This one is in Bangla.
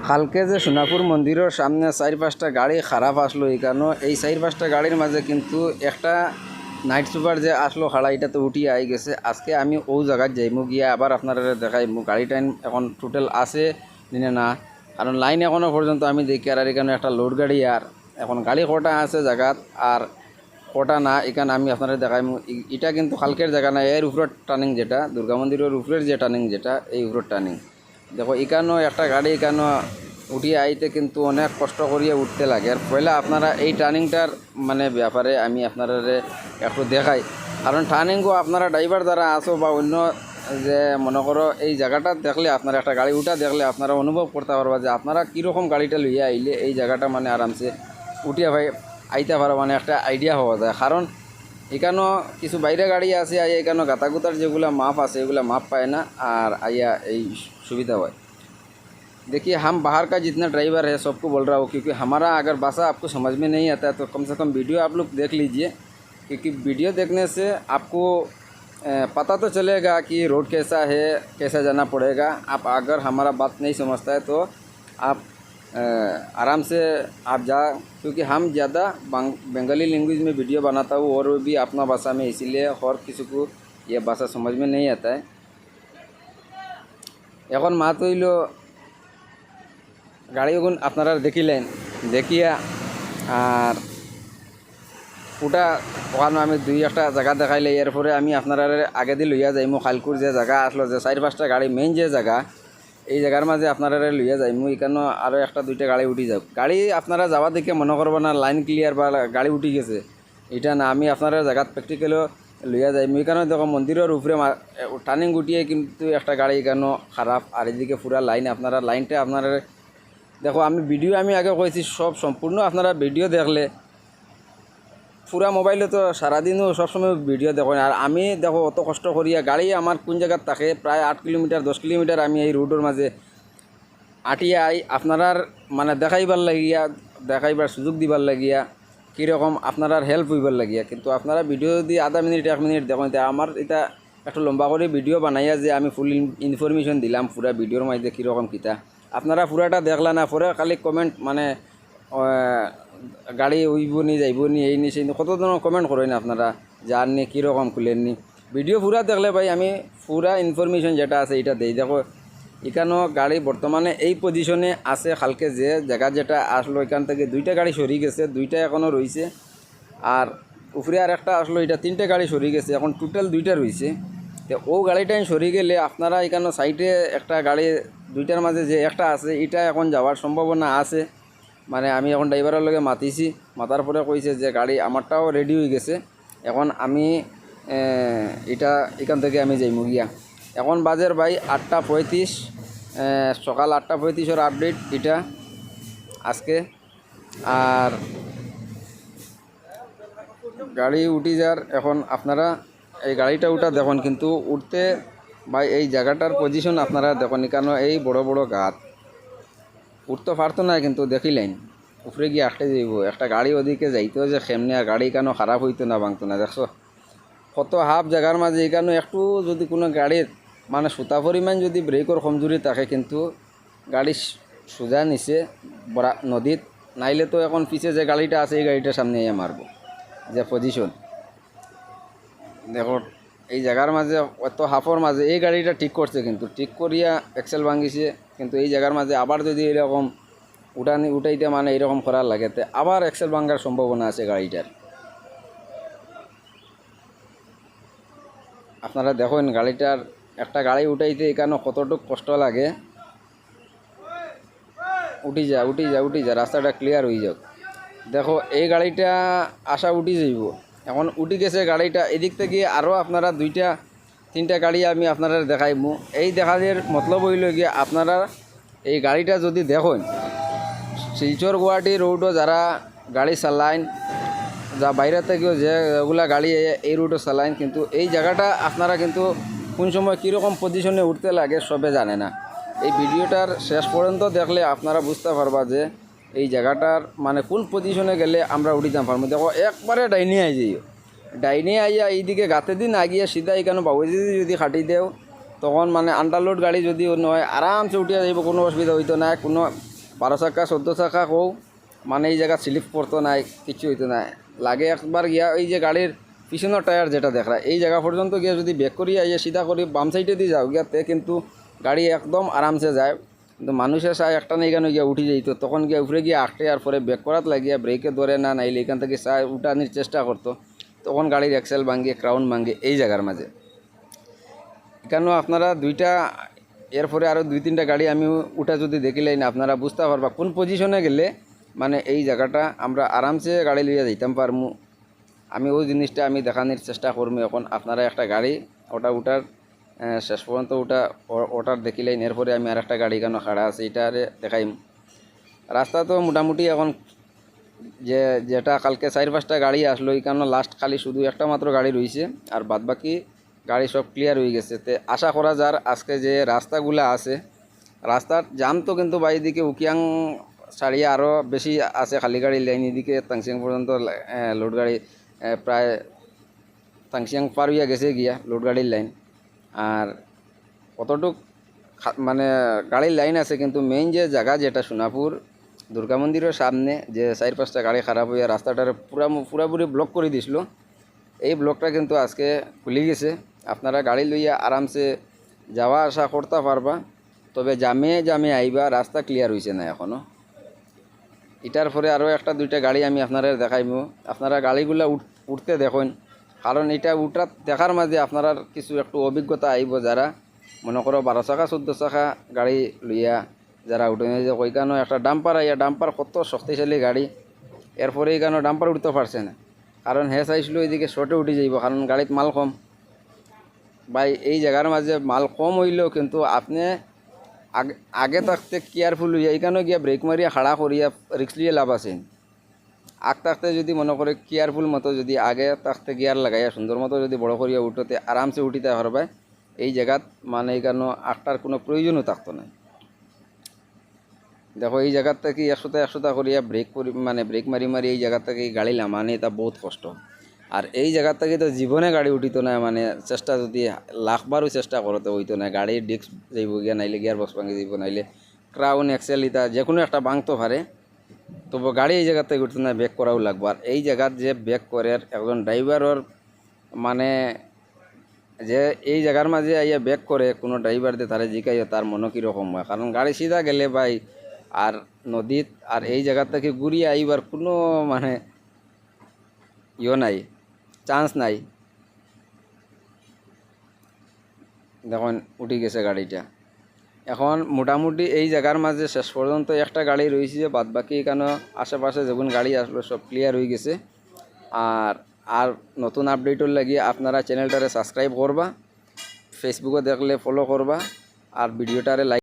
কালকে যে সোনাপুর মন্দিরের সামনে 4-5টা গাড়ি খারাপ আসলো, এই কারণে এই 4-5টা গাড়ির মাঝে কিন্তু একটা নাইট সুপার যে আসলো খাড়া, এটা তো উঠিয়ে আই গেছে। আজকে আমি ও জায়গায় যাইমু, গিয়া আবার আপনারা দেখাইমু গাড়ি টাইম এখন টোটাল আছে না, কারণ লাইন এখনও পর্যন্ত আমি দেখি আর এখানে একটা লোড গাড়ি, আর এখন গাড়ি কটা আছে জায়গাত আর কটা না, এখানে আমি আপনারা দেখাইমু। এটা কিন্তু কালকের জায়গা না, এর উপরের টার্নিং যেটা দুর্গা মন্দিরের উপরের যে টার্নিং যেটা, এই উপরের টার্নিং দেখো। এখানেও একটা গাড়ি এখানেও উঠিয়ে আইতে কিন্তু অনেক কষ্ট করিয়ে উঠতে লাগে। আর পয়লা আপনারা এই টার্নিংটার মানে ব্যাপারে আমি আপনারা একটু দেখাই, কারণ টার্নিংও আপনারা ড্রাইভার দ্বারা আসো বা অন্য যে মনে করো এই জায়গাটা দেখলে আপনারা একটা গাড়ি উঠা দেখলে আপনারা অনুভব করতে পারবা যে আপনারা কীরকম গাড়িটা লইয়া আইলে এই জায়গাটা মানে আরামসে উঠিয়া ভাই আইতে পারো, মানে একটা আইডিয়া হওয়া যায়। কারণ এখানেও কিছু বাইরে গাড়ি আছে আইয়া এখানেও গাতাগুতার যেগুলো মাপ আছে এগুলো মাপ পায় না, আর আইয়া এই सुविधा हुआ। देखिए हम बाहर का जितना ड्राइवर है सबको बोल रहा हूँ, क्योंकि हमारा अगर भाषा आपको समझ में नहीं आता है तो कम से कम वीडियो आप लोग देख लीजिए, क्योंकि वीडियो देखने से आपको पता तो चलेगा कि रोड कैसा है, कैसा जाना पड़ेगा। आप अगर हमारा बात नहीं समझता है तो आप आराम से आप जा, क्योंकि हम ज़्यादा बंगाली लैंग्वेज में वीडियो बनाता हूँ और भी अपना भाषा में, इसीलिए और किसी को यह भाषा समझ में नहीं आता है। এখন মাত হইল গাড়িগুন আপনারা দেখিলেন, দেখিয়া আর ওটা ওখানে আমি 2-1টা জায়গা দেখাইলে এরপরে আমি আপনারা আগে দিয়ে লইয়া যাইমু খালকুর যে জায়গা আসলো যে 4-5টা গাড়ি মেইন যে জায়গা, এই জায়গার মাঝে আপনারা লইয়া যাইমু। এখানে আরও 1-2টা গাড়ি উঠি যাক। গাড়ি আপনারা যাওয়া দেখে মনে করবো না লাইন ক্লিয়ার বা গাড়ি উঠি গেছে, এটা না, আমি আপনারা জায়গাত প্র্যাকটিক্যালও লইয়া যাই। এখানে দেখো মন্দিরের উপরে টার্নিং উঠিয়ে কিন্তু একটা গাড়ি এখানেও খারাপ, আর এদিকে পুরা লাইন আপনারা লাইনটা আপনারা দেখো। আমি ভিডিও আমি আগে কইছি সব সম্পূর্ণ আপনারা ভিডিও দেখলে পুরা মোবাইলে তো সারাদিনও সবসময় ভিডিও দেখো। আর আমি দেখো অত কষ্ট করিয়া গাড়ি আমার কোন জায়গার থাকে প্রায় 8 কিলোমিটার 10 কিলোমিটার আমি এই রোডের মাঝে আটিয়া আই আপনার মানে দেখাইবার সুযোগ দিবার লাগিয়া, কীরকম আপনার হেল্প হইবার লাগিয়া। কিন্তু আপনারা ভিডিও যদি আধা মিনিট 1 মিনিট দেখুন, আমার এটা একটু লম্বা করে ভিডিও বানাইয়া যে আমি ফুল ইনফরমেশন দিলাম পুরা ভিডিওর মাঝে কীরকম কিতা, আপনারা পুরাটা দেখলা না, পরে খালি কমেন্ট মানে গাড়ি উইব নি যাইব নি এই নি সেই কত ধরনের কমেন্ট করেন আপনারা, যার নি কীরকম খুলেননি। ভিডিও পুরা দেখলে ভাই আমি পুরা ইনফরমেশন যেটা আছে এটা দেই। দেখো এখানেও গাড়ি বর্তমানে এই পজিশনে আছে, কালকে যে জায়গা যেটা আসলো এখান থেকে 2টা গাড়ি সরি গেছে, 2টা এখনও রয়েছে, আর উপরে আর একটা আসলো, এটা 3টে গাড়ি সরি গেছে, এখন টোটাল 2টা রয়েছে। তো ও গাড়িটাই সরি গেলে আপনারা এখানে সাইডে একটা গাড়ি 2টার মাঝে যে একটা আছে এটা এখন যাওয়ার সম্ভাবনা আছে। মানে আমি এখন ড্রাইভারের লগে মাতিছি, মাতার পরে কইছে যে গাড়ি আমারটাও রেডি হয়ে গেছে, এখন আমি এটা এখান থেকে আমি যাইমু গিয়া। এখন বাজের ভাই 8:35, সকাল 8:35 আপডেট এটা আজকে। আর গাড়ি উঠি যার এখন আপনারা এই গাড়িটা উঠা দেখুন, কিন্তু উঠতে ভাই এই জায়গাটার পজিশন আপনারা দেখুন, কেন এই বড় বড় গাছ উঠতে পারতো না, কিন্তু দেখিলেন উপরে গিয়ে আটকে যাইব একটা গাড়ি, ওদিকে যাইতেও যে কেমনে, আর গাড়ি কেন খারাপ হইতো না ভাঙতো না। দেখছো কত হাফ জায়গার মাঝে, এখানে একটু যদি কোনো গাড়ির মানে সুতা পরিমাণ যদি ব্রেকর কমজোরি থাকে কিন্তু গাড়ি সোজা নিচে বড়া নদীত, নাইলে তো এখন পিছে যে গাড়িটা আছে এই গাড়িটার সামনে এসে মারব যে পজিশন। দেখো এই জায়গার মাঝে এত হাফর মাঝে এই গাড়িটা ঠিক করছে, কিন্তু ঠিক করিয়া এক্সেল ভাঙিছে, কিন্তু এই জায়গার মাঝে আবার যদি এরকম উঠাইতে মানে এরকম করার লাগে তো আবার এক্সেল ভাঙার সম্ভাবনা আছে গাড়িটার। আপনারা দেখুন গাড়িটার একটা গাড়ি উঠাইতে এখানে কতটুকু কষ্ট লাগে। উঠি যা রাস্তাটা ক্লিয়ার হয়ে যাক। দেখো এই গাড়িটা আশা উঠি যাইব, এখন উঠি গেছে গাড়িটা, এদিক থেকে আরও আপনারা 2-3টা গাড়ি আমি আপনারা দেখাইমু। এই দেখাদের মতলব হইল গিয়ে আপনারা এই গাড়িটা যদি দেখুন শিলচর গুয়াহাটি রোডও যারা গাড়ি চালাইন, যা বাইরে থেকেও যেগুলা গাড়ি এই রুটে চালাইন, কিন্তু এই জায়গাটা আপনারা কিন্তু কোন সময় কীরকম পজিশনে উঠতে লাগে সবে জানে না। এই ভিডিওটার শেষ পর্যন্ত দেখলে আপনারা বুঝতে পারবা যে এই জায়গাটার মানে কোন পজিশনে গেলে আমরা উঠিতাম পারবো। দেখো একবারে ডাইনে আই যাইও, ডাইনে আইয়া এইদিকে গাতে দিন আগিয়ে সিধা এখানে বাবুজি যদি খাটি দেও তখন মানে আন্ডারলোড গাড়ি যদি নয় আরামসে উঠিয়া যাইব, কোনো অসুবিধা হইতো না। কোনো 12 চাকা 14 চাকা কৌ মানে এই জায়গা স্লিপ পড়তো নাই, কিছু হইতো না। লাগে একবার গিয়া এই যে গাড়ির পিছনের টায়ার যেটা দেখা এই জায়গা পর্যন্ত গিয়ে যদি ব্যাক করি আইয়া সিধা করি বাম সাইডে দিয়ে যাও গিয়াতে কিন্তু গাড়ি একদম আরামসে যায়। কিন্তু মানুষের সায় একটা না এখানে গিয়া উঠে যাইতো, তখন গিয়া উপরে গিয়ে আটটে আর পরে ব্যাক করাত লাগিয়া ব্রেকে ধরে না নাইলে এখান থেকে সায় উঠানির চেষ্টা করতো, তখন গাড়ির এক্সেল ভাঙ্গে ক্রাউন ভাঙ্গে এই জায়গার মাঝে। এখানেও আপনারা দুইটা এরপরে আরও 2-3টা গাড়ি আমি উঠা যদি দেখিলেন আপনারা বুঝতে পারবা কোন পজিশনে গেলে মানে এই জায়গাটা আমরা আরামসে গাড়ি লইয়া যাইতাম পারমু। আমি ওই জিনিসটা আমি দেখানোর চেষ্টা করবো। এখন আপনারা একটা গাড়ি ওটা উঠার শেষ পর্যন্ত ওটার দেখিলেন, এরপরে আমি আর একটা গাড়ি কেন খাড়া আছে এটারে দেখাইম। রাস্তা তো মোটামুটি এখন যেটা কালকে 4-5টা গাড়ি আসলো এখানে লাস্ট খালি শুধু একটা মাত্র গাড়ি রয়েছে, আর বাদবাকি গাড়ি সব ক্লিয়ার হয়ে গেছে। তে আশা করা যার আজকে যে রাস্তাগুলা আছে রাস্তার জাম তো কিন্তু বাইদিকে উকিয়াং ছাড়িয়ে আরও বেশি আছে খালি গাড়ি লাইন, এদিকে তাংসিয়াং পর্যন্ত লোড গাড়ি প্রায় তাংসিয়াং পার হইয়া গেছে গিয়া লোড গাড়ির লাইন। আর কতটুক মানে গাড়ির লাইন আছে কিন্তু মেইন যে জায়গা যেটা সোনাপুর দুর্গা মন্দিরের সামনে যে 4-5টা গাড়ি খারাপ হইয়া রাস্তাটার পুরাপুরি ব্লক করে দিছিল, এই ব্লকটা কিন্তু আজকে খুলে গেছে। আপনারা গাড়ি লইয়া আরামসে যাওয়া আসা করতে পারবা, তবে জামে আইবা, রাস্তা ক্লিয়ার হয়েছে না এখনও। এটার পরে আরও 1-2টা গাড়ি আমি আপনারা দেখাইব, আপনারা গাড়িগুলা উঠতে দেখুন, কারণ এটা উঠার দেখার মাঝে আপনারা কিছু একটু অভিজ্ঞতা আইব। যারা মনে করো 12 চাকা 14 চাকা গাড়ি লইয়া যারা উঠে যে ওইখানেও একটা ডাম্পার আইয়া, ডাম্পার কত শক্তিশালী গাড়ি, এরপরে এইখানেও ডাম্পার উঠতে পারছে না, কারণ হে চাইছিল এদিকে শর্টে উঠে যাইব, কারণ গাড়িত মাল কম। ভাই এই জায়গার মাঝে মাল কম হইলেও কিন্তু আপনি আগে থাকতে কেয়ারফুল হইয়া এইখানেও গিয়া ব্রেক মারিয়া খাড়া করিয়া রিক্স লিয়ে লাভ আছে। আগ থাকতে যদি মনে করে কেয়ারফুল মতো যদি আগে থাকতে গিয়ার লাগাইয়া সুন্দর মতো যদি বড় করিয়া উঠোতে আরামসে উঠিতে পারবে, এই জায়গাত মানে এইখানে আটটার কোনো প্রয়োজনও থাকতো না। দেখো এই জায়গার থেকে 100টা করিয়া ব্রেক করি মানে ব্রেক মারি এই জায়গার থেকে গাড়ি নামানে এটা বহুত কষ্ট। আর এই জায়গার থেকে তো জীবনে গাড়ি উঠিত না, মানে চেষ্টা যদি লাখবারও চেষ্টা করতে হইতো না, গাড়ির ডিস্ক যাইব গিয়া, নাইলে গিয়ার বক্স ভাঙি যাইব, নাইলে ক্রাউন এক্সেল ইতা যে কোনো একটা ভাঙতে পারে, তবু গাড়ি এই জায়গার থেকে উঠতো না, ব্যাক করাও লাগবে। আর এই জায়গার যে ব্যাক করে একজন ড্রাইভারের মানে যে এই জায়গার মাঝে আইয়া ব্যাক করে কোনো ড্রাইভার দিয়ে তারা জিকাইও তার মনে কীরকম হয়, কারণ গাড়ি সিধা গেলে ভাই আর নদীত আর এই জায়গা থেকে ঘুরিয়ে আইবার কোনো মানে নাই, চান্স নাই। দেখুন উঠে গেছে গাড়িটা। এখন মোটামুটি এই জায়গার মাঝে শেষ পর্যন্ত একটা গাড়ি রয়েছে, বাদ বাকি এখানে আশেপাশে যখন গাড়ি আসলো সব ক্লিয়ার হয়ে গেছে। আর নতুন আপডেটর লাগিয়ে আপনারা চ্যানেলটারে সাবস্ক্রাইব করবা, ফেসবুকে দেখলে ফলো করবা, আর ভিডিওটারে লাইক